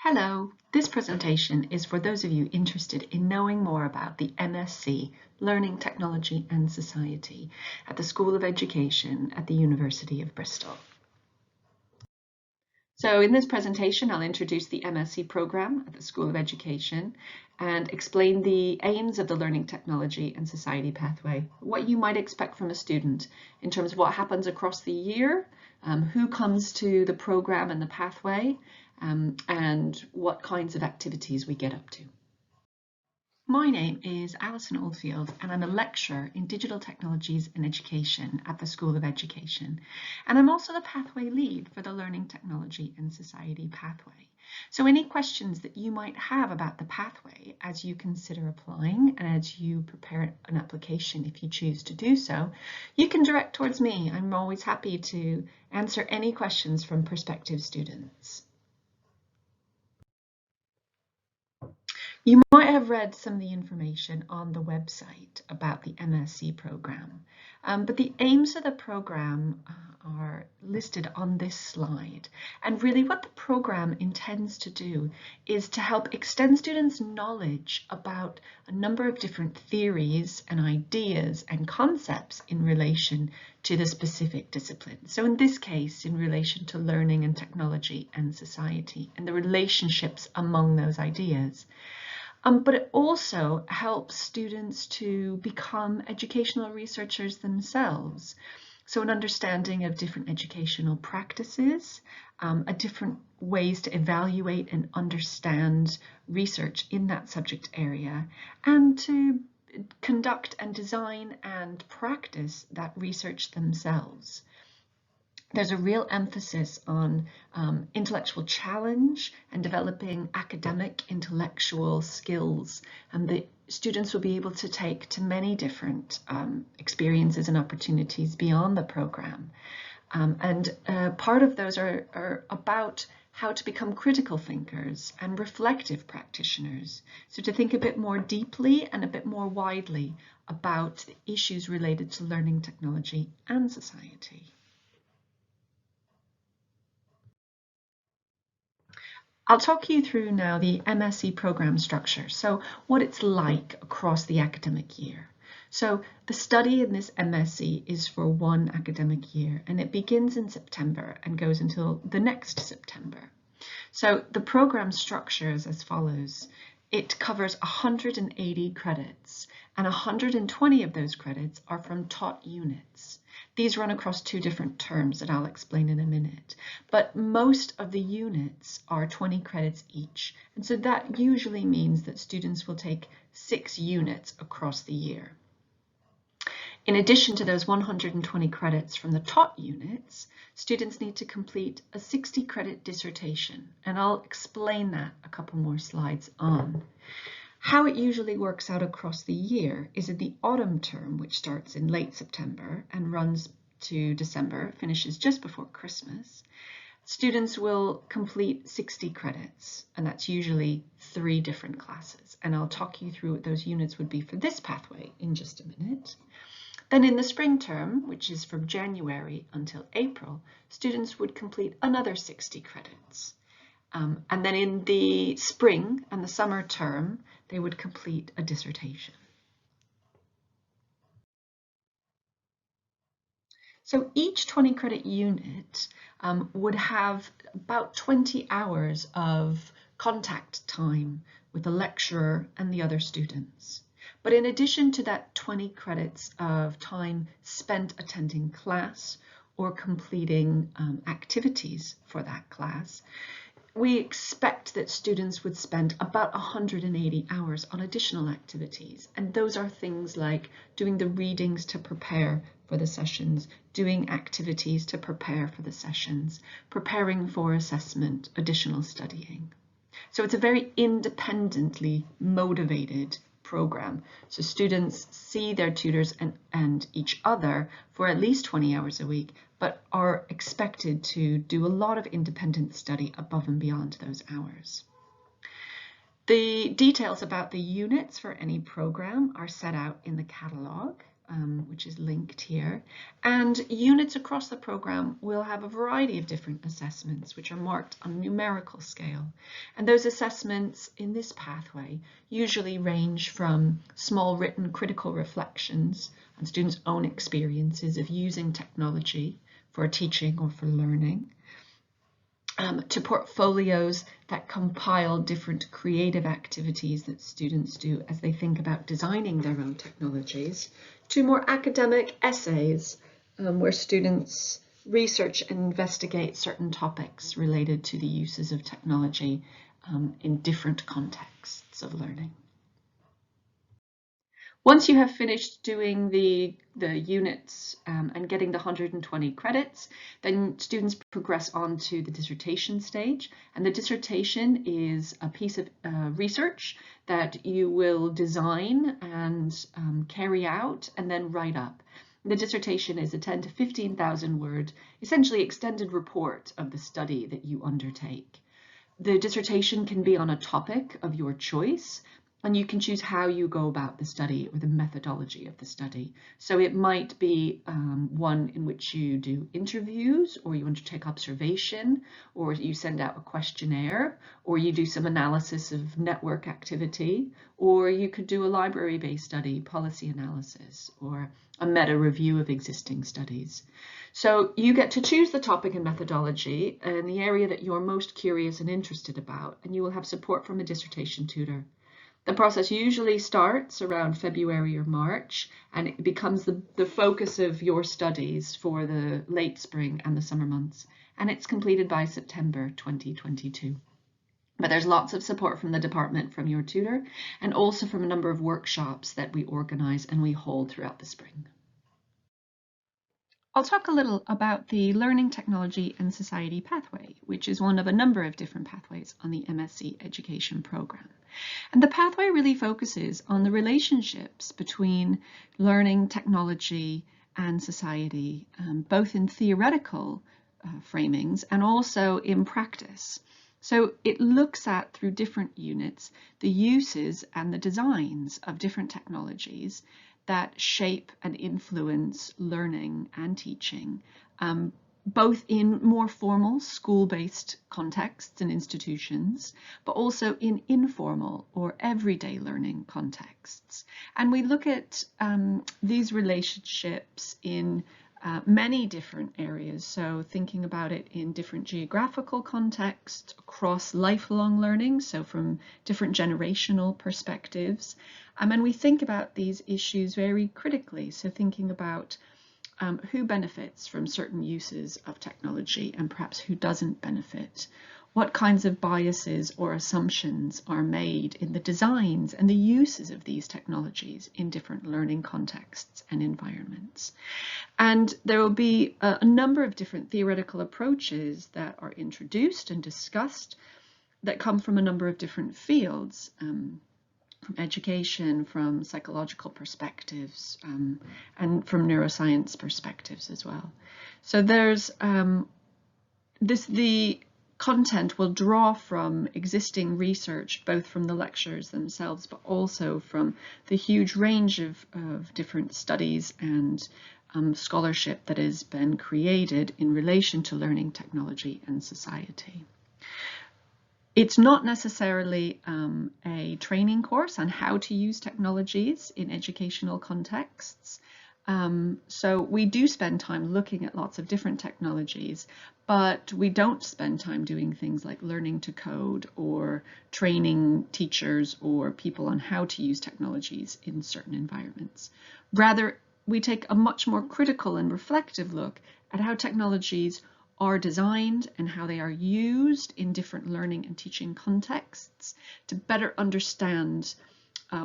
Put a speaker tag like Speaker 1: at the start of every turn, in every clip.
Speaker 1: Hello, this presentation is for those of you interested in knowing more about the MSc, Learning, Technology and Society at the School of Education at the University of Bristol. So in this presentation, I'll introduce the MSc program at the School of Education and explain the aims of the Learning, Technology and Society pathway, what you might expect from a student in terms of what happens across the year, who comes to the program and the pathway, and what kinds of activities we get up to. My name is Alison Oldfield and I'm a lecturer in Digital Technologies and Education at the School of Education. And I'm also the pathway lead for the Learning, Technology and Society pathway. So any questions that you might have about the pathway as you consider applying and as you prepare an application, if you choose to do so, you can direct towards me. I'm always happy to answer any questions from prospective students. You might have read some of the information on the website about the MSc program, but the aims of the program are listed on this slide. And really what the program intends to do is to help extend students' knowledge about a number of different theories and ideas and concepts in relation to the specific discipline. So in this case, in relation to learning and technology and society and the relationships among those ideas. But it also helps students to become educational researchers themselves. So an understanding of different educational practices, different ways to evaluate and understand research in that subject area, and to conduct and design and practice that research themselves. There's a real emphasis on intellectual challenge and developing academic intellectual skills, and the students will be able to take to many different experiences and opportunities beyond the program. Part of those are about how to become critical thinkers and reflective practitioners. So to think a bit more deeply and a bit more widely about the issues related to learning, technology and society. I'll talk you through now the MSc program structure, so what it's like across the academic year. So the study in this MSc is for one academic year, and it begins in September and goes until the next September. So the program structure is as follows. It covers 180 credits, and 120 of those credits are from taught units. These run across two different terms that I'll explain in a minute, but most of the units are 20 credits each, and so that usually means that students will take 6 units across the year. In addition to those 120 credits from the taught units, students need to complete a 60-credit dissertation, and I'll explain that a couple more slides on. How it usually works out across the year is in the autumn term, which starts in late September and runs to December, finishes just before Christmas. Students will complete 60 credits, and that's usually 3 different classes. And I'll talk you through what those units would be for this pathway in just a minute. Then in the spring term, which is from January until April, students would complete another 60 credits. And then in the spring and the summer term, they would complete a dissertation. So each 20 credit unit would have about 20 hours of contact time with the lecturer and the other students. But in addition to that 20 credits of time spent attending class or completing activities for that class, we expect that students would spend about 180 hours on additional activities. And those are things like doing the readings to prepare for the sessions, doing activities to prepare for the sessions, preparing for assessment, additional studying. So it's a very independently motivated program. So students see their tutors and each other for at least 20 hours a week, but are expected to do a lot of independent study above and beyond those hours. The details about the units for any program are set out in the catalogue, which is linked here. And units across the program will have a variety of different assessments, which are marked on a numerical scale. And those assessments in this pathway usually range from small written critical reflections on students' own experiences of using technology for teaching or for learning, to portfolios that compile different creative activities that students do as they think about designing their own technologies, to more academic essays where students research and investigate certain topics related to the uses of technology in different contexts of learning. Once you have finished doing the units and getting the 120 credits, then students progress on to the dissertation stage. And the dissertation is a piece of research that you will design and carry out and then write up. The dissertation is a 10 to 15,000 word, essentially extended report of the study that you undertake. The dissertation can be on a topic of your choice, and you can choose how you go about the study or the methodology of the study. So it might be one in which you do interviews, or you undertake observation, or you send out a questionnaire, or you do some analysis of network activity, or you could do a library-based study, policy analysis, or a meta review of existing studies. So you get to choose the topic and methodology and the area that you're most curious and interested about, and you will have support from a dissertation tutor. The process usually starts around February or March, and it becomes the focus of your studies for the late spring and the summer months, and it's completed by September 2022. But there's lots of support from the department, from your tutor, and also from a number of workshops that we organise and we hold throughout the spring. I'll talk a little about the Learning, Technology and Society pathway, which is one of a number of different pathways on the MSc Education program. And the pathway really focuses on the relationships between learning, technology and society, both in theoretical framings and also in practice. So it looks at, through different units, the uses and the designs of different technologies that shape and influence learning and teaching, both in more formal school-based contexts and institutions, but also in informal or everyday learning contexts. And we look at these relationships in many different areas. So thinking about it in different geographical contexts, across lifelong learning, so from different generational perspectives. And we think about these issues very critically. So thinking about who benefits from certain uses of technology and perhaps who doesn't benefit. What kinds of biases or assumptions are made in the designs and the uses of these technologies in different learning contexts and environments. And there will be a number of different theoretical approaches that are introduced and discussed that come from a number of different fields, from education, from psychological perspectives, and from neuroscience perspectives as well. So there's the content will draw from existing research, both from the lectures themselves, but also from the huge range of different studies and scholarship that has been created in relation to learning, technology and society. It's not necessarily a training course on how to use technologies in educational contexts. So we do spend time looking at lots of different technologies, but we don't spend time doing things like learning to code or training teachers or people on how to use technologies in certain environments. Rather, we take a much more critical and reflective look at how technologies are designed and how they are used in different learning and teaching contexts to better understand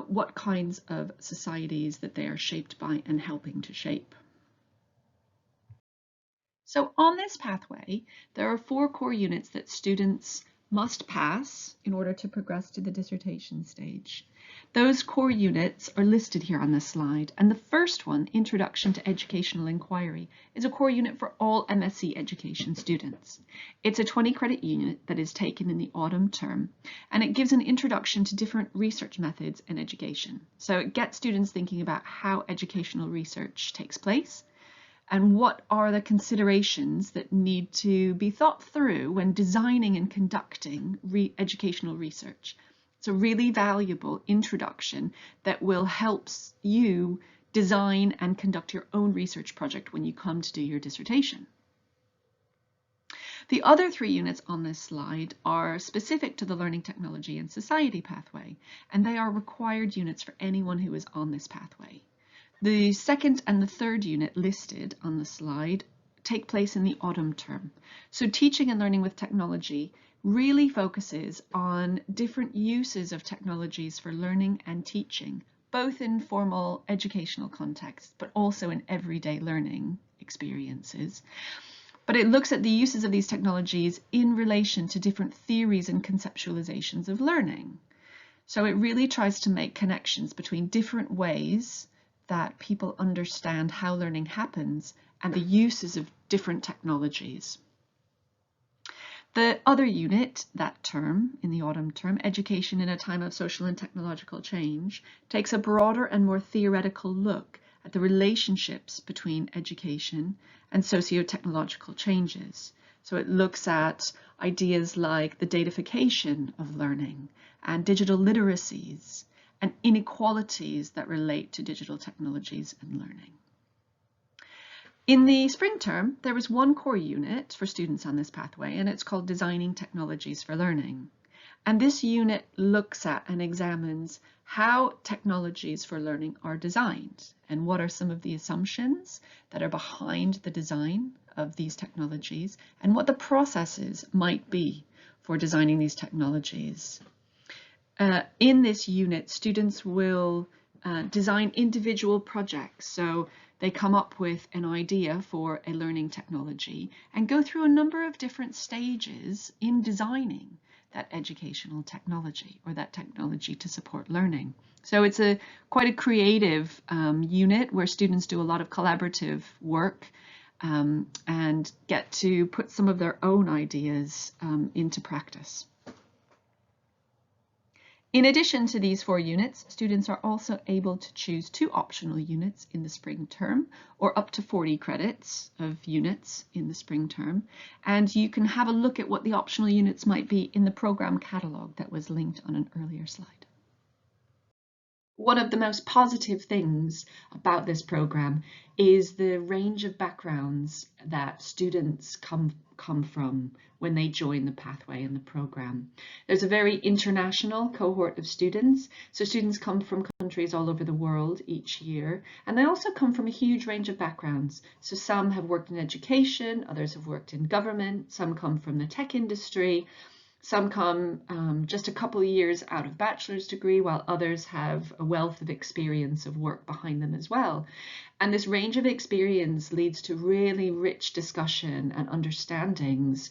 Speaker 1: what kinds of societies that they are shaped by and helping to shape. So on this pathway, there are 4 core units that students must pass in order to progress to the dissertation stage. Those core units are listed here on this slide, and the first one, Introduction to Educational Inquiry, is a core unit for all MSc education students. It's a 20 credit unit that is taken in the autumn term, and it gives an introduction to different research methods in education. So it gets students thinking about how educational research takes place, and what are the considerations that need to be thought through when designing and conducting educational research. It's a really valuable introduction that will help you design and conduct your own research project when you come to do your dissertation. The other 3 units on this slide are specific to the Learning, Technology and Society pathway, and they are required units for anyone who is on this pathway. The second and the third unit listed on the slide take place in the autumn term. So teaching and learning with technology really focuses on different uses of technologies for learning and teaching, both in formal educational contexts, but also in everyday learning experiences. But it looks at the uses of these technologies in relation to different theories and conceptualizations of learning. So it really tries to make connections between different ways that people understand how learning happens and the uses of different technologies. The other unit, that term, in the autumn term, Education in a Time of Social and Technological Change, takes a broader and more theoretical look at the relationships between education and socio-technological changes. So it looks at ideas like the datafication of learning and digital literacies, and inequalities that relate to digital technologies and learning. In the spring term, there was one core unit for students on this pathway, and it's called Designing Technologies for Learning. And this unit looks at and examines how technologies for learning are designed and what are some of the assumptions that are behind the design of these technologies and what the processes might be for designing these technologies. In this unit, students will design individual projects. So they come up with an idea for a learning technology and go through a number of different stages in designing that educational technology or that technology to support learning. So it's quite a creative unit where students do a lot of collaborative work and get to put some of their own ideas into practice. In addition to these 4 units, students are also able to choose 2 optional units in the spring term, or up to 40 credits of units in the spring term. And you can have a look at what the optional units might be in the program catalogue that was linked on an earlier slide. One of the most positive things about this program is the range of backgrounds that students come from when they join the pathway and the program. There's a very international cohort of students, so students come from countries all over the world each year, and they also come from a huge range of backgrounds. So some have worked in education, others have worked in government, some come from the tech industry, some come just a couple of years out of bachelor's degree, while others have a wealth of experience of work behind them as well. And this range of experience leads to really rich discussion and understandings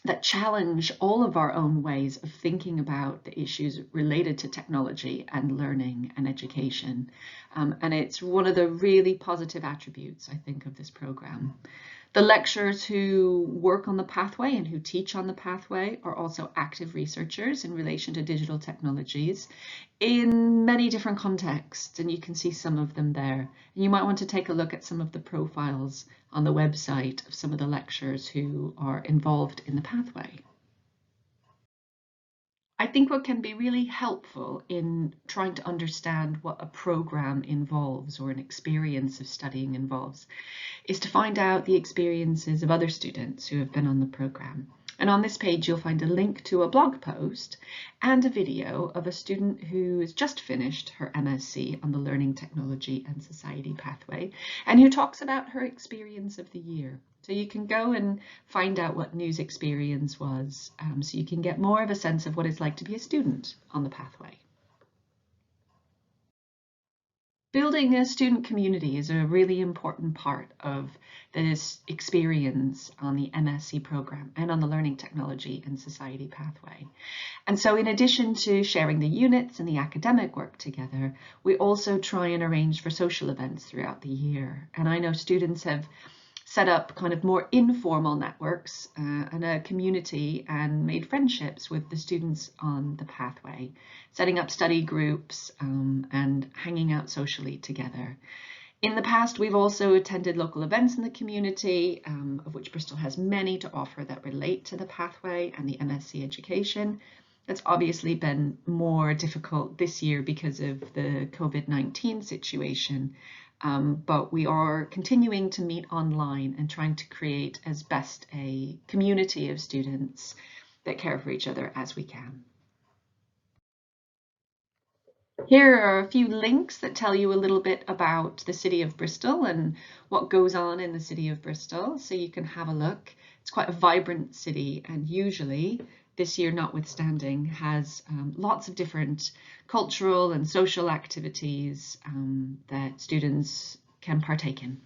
Speaker 1: that challenge all of our own ways of thinking about the issues related to technology and learning and education. And it's one of the really positive attributes, I think, of this program. The lecturers who work on the pathway and who teach on the pathway are also active researchers in relation to digital technologies in many different contexts, and you can see some of them there. And you might want to take a look at some of the profiles on the website of some of the lecturers who are involved in the pathway. I think what can be really helpful in trying to understand what a program involves or an experience of studying involves is to find out the experiences of other students who have been on the program. And on this page, you'll find a link to a blog post and a video of a student who has just finished her MSc on the Learning, Technology and Society pathway, and who talks about her experience of the year. So you can go and find out what New's experience was, so you can get more of a sense of what it's like to be a student on the pathway. Building a student community is a really important part of this experience on the MSc program and on the Learning Technology and Society pathway. And so in addition to sharing the units and the academic work together, we also try and arrange for social events throughout the year. And I know students have set up kind of more informal networks and a community and made friendships with the students on the pathway, setting up study groups and hanging out socially together. In the past, we've also attended local events in the community, of which Bristol has many to offer that relate to the pathway and the MSc education. It's obviously been more difficult this year because of the COVID-19 situation, but we are continuing to meet online and trying to create as best a community of students that care for each other as we can. Here are a few links that tell you a little bit about the city of Bristol and what goes on in the city of Bristol, so you can have a look. It's quite a vibrant city, and usually, this year notwithstanding, has lots of different cultural and social activities that students can partake in.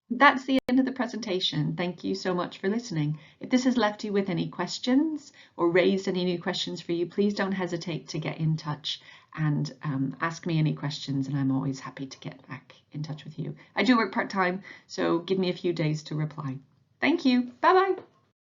Speaker 1: That's the end of the presentation. Thank you so much for listening. If this has left you with any questions or raised any new questions for you, please don't hesitate to get in touch and ask me any questions, and I'm always happy to get back in touch with you. I do work part-time, so give me a few days to reply. Thank you. Bye-bye.